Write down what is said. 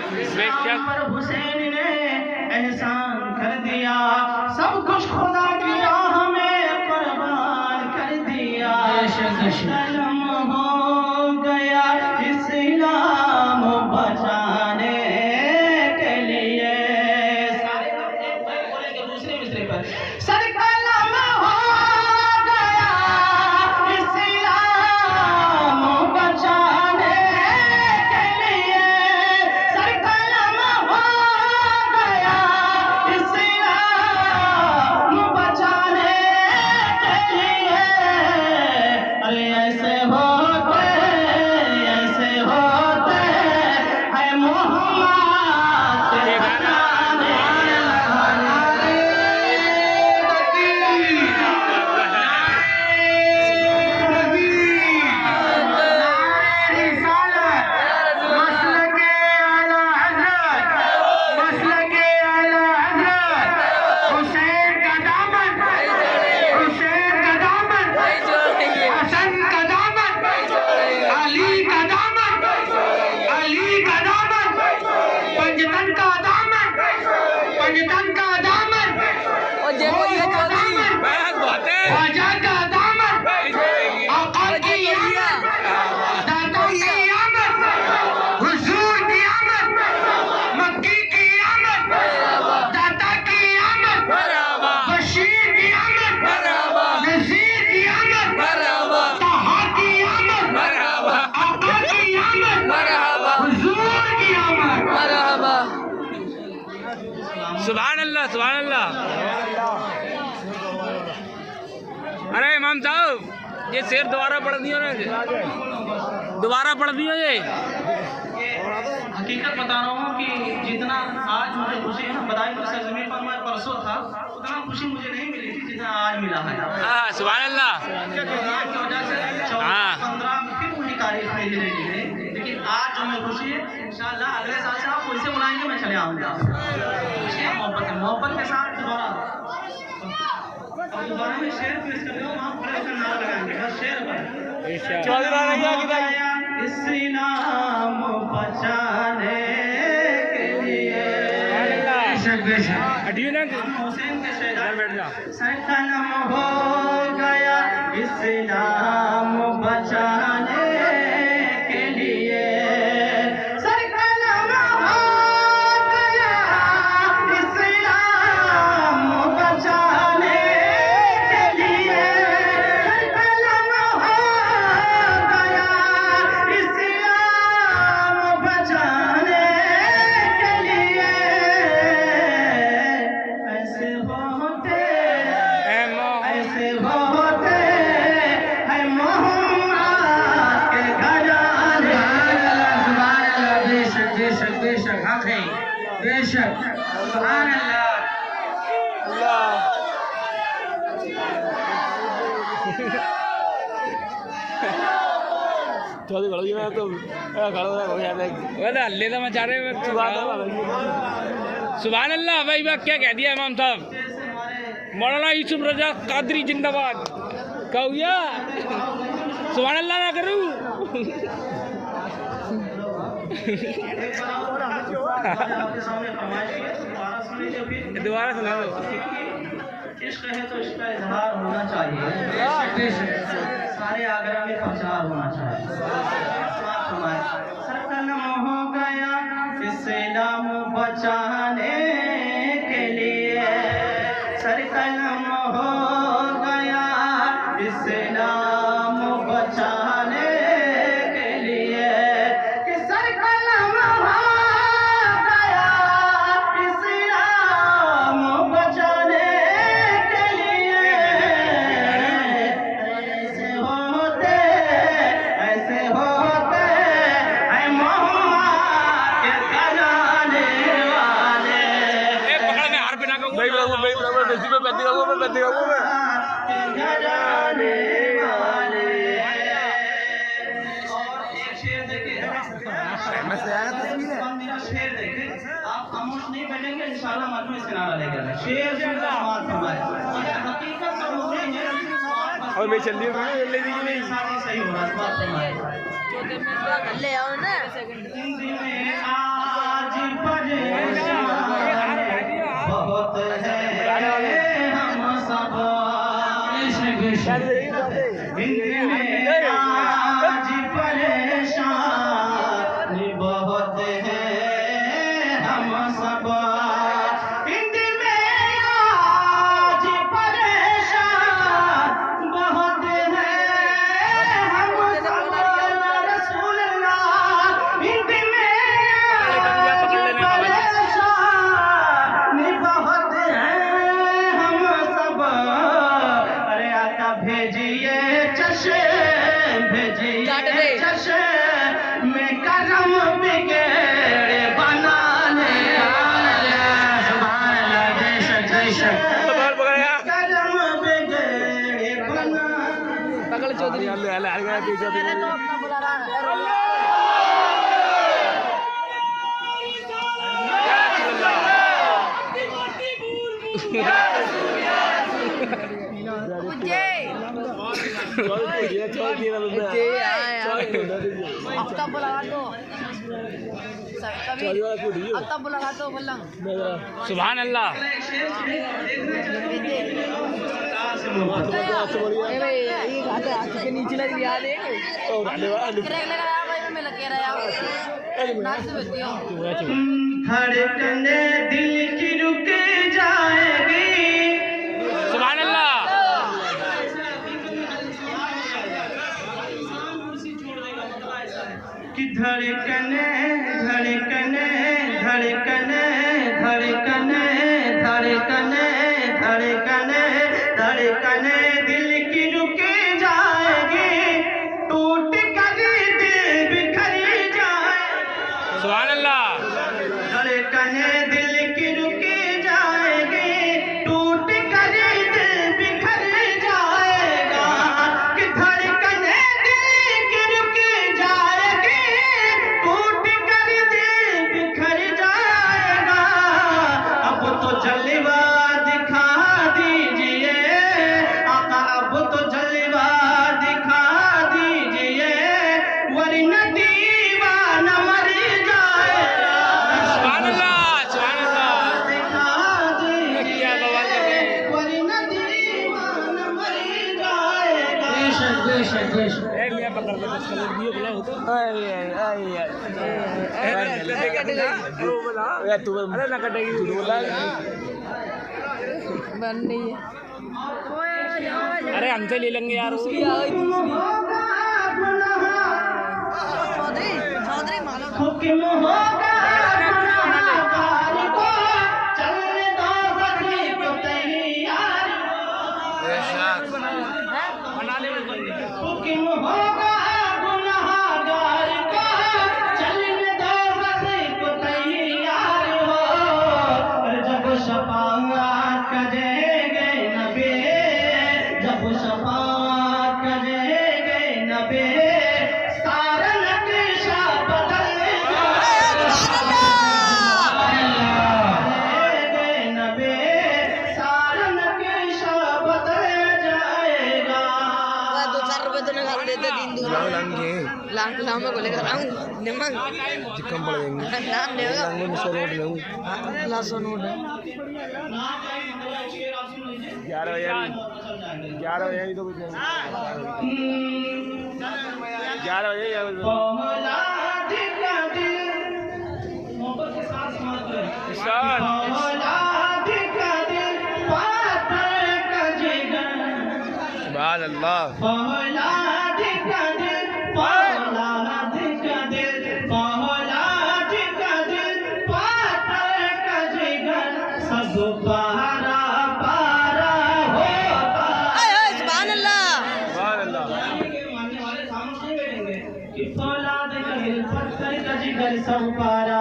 पर हुसैन ने एहसान कर दिया, सब कुछ खुदा किया हमें कुर्बान कर दिया। कलम हो गया इस्लाम बचाने के लिए। सारे बोलेंगे दूसरे मिसरे पर, सर कलम हो गया इस्लाम बचाने के लिए, सर कलम हो गया इस्लाम बचाने के लिए। अरे ऐसे होते है मोहम्मद के घराने। सुभान अल्लाह, सुभान अल्लाह। अरे इमाम साहब, ये शेर दोबारा पढ़ दियो ना, दोबारा पढ़ दियो। ये हकीकत बता रहा हूँ कि जितना आज मुझे खुशी है ना, बधाई की सरजमीन पर मैं परसों था, उतना खुशी मुझे नहीं मिली थी जितना आज मिला है। हाँ, सुभान अल्लाह। की वजह से 14-15 फिर वही तारीफ मेरी रही है, लेकिन आज जो मैं खुशी है, इंशाअल्लाह अगले साल से आप फिर से बुलाएंगे, मैं चले आऊँगा। मोहब्बत के साथ दोबारा में शेर पेश कर रहे हो, वहाँ खड़े होकर नारा लगाएंगे बस शेर पर। इस्लाम बचाने के लिए हुसैन के सर कलम हो गया इस्लाम बचाने के लिए, सर कलम हो गया इस्लाम बचाने के लिए, सर कलम हो गया इस्लाम बचाने के लिए। ऐसे होते है मोहम्मद के घराने। बेशक बेशक हक है, बेशक सुभान अल्लाह। हल्ले तो मचा रहे। सुभान अल्लाह। भाई बात क्या कह दिया इमाम साहब। मौलाना यूसुफ रजा कादरी जिंदाबाद। कहुया सुभान अल्लाह ना करूँ। दोबारा सुना दो। इश्क है तो इसका इजहार होना चाहिए, सारे आगरा में प्रचार होना चाहिए। सर कलम हो गया इस्लाम बचाने के लिए, सर कलम हो गया इस्लाम बचाने के लिए, कि सर कलम हो गया इस्लाम बचाने के लिए। ऐसे होते है मोहम्मद के घराने वाले। पकड़ में हार पे ना कहूँ। घराने वाले। और एक शेर देखिए, शेर देखिए, आप खामोश नहीं बैठेंगे इंशाल्लाह मजमे से नारा लेकर शेर समाज फरमाए। हकीकत तो मुझे है और मैं चल रही हूँ ले दी नहीं सही होना समाज फरमाए। ले आओ ना आज हिंद में आज परेशानी बहुत है हम सब, हिंद में आज परेशान बहुत है हम सब। रसूल अल्लाह हिंद में आज परेशानी बहुत है हम सब। अरे आका भेजिए चशे, भेजिए चशे में करम बिगेड़े बनाने आए। सुभान अल्लाह, बेशक बेशक करम बिगेड़े बनाने। पकड़ चौधरी सुभान अल्लाह। नीचे लग धड़कने दिल की रुक जाएगी। सुभान अल्लाह। कि धड़कने धड़कने धड़कने धड़कने धड़कने धड़कने धड़कने दिल की रुक जाएगी, टूट कर दिल बिखर जाए। सुभान अल्लाह। धड़कने दिल की रुक जाएगी, टूट कर दिल बिखर जाएगा। कि धड़कने दिल की रुक जाएगी, टूट कर दिल बिखर जाएगा। अब तो जलवा दिखा दीजिए आका, अब तो जलवा दिखा दीजिए, वरना दीवाना मर जाएगा। सुभान अल्लाह। सुभान अल्लाह। दिखा क्या बवाल कर रहे हैं। दीजिए, वरना दीवाना मर जाएगा। बेशक बेशक बेशक। मैं पकड़ ले बस कर दियो बोला हो तो अरे ना कटेगी बोला बन नहीं है। अरे हमसे ले लेंगे यार उसकी चौधरी चौधरी मालूम हुक्म होगा गुनहगार को, चलने दो बकरी को तैयार। हुक्म होगा गुनहगार को, चलने दो बकरी को तैयार हो। और जब शफाअत करेंगे नबी, जब शफाअत करेंगे नबी, सारा नक्शा बदल जाएगा। नबी सारा नक्शा बदल जाएगा। 2-4 रुपए तो निकाल देते दिन दूर लांग में को लेकर आऊं निमक कम पड़ जाएंगे नाम देगा में 100 नोट लूं लासो नोट 11 बजे तो कुछ नहीं 11 बजे औलाद का दिल मोहब्बत के साथ समाप्त करें। इरशाद। औलाद का दिल पाथर का जिगर, सुभान अल्लाह। औलाद का दिल, औलाद का दिल, औलाद का दिल पाथर का जिगर, सब पारा पारा होता। सुभान अल्लाह। सुभान अल्लाह। मानने वाले सामने बैठेंगे कि औलाद का दिल पत्थर का जिगर, सब पारा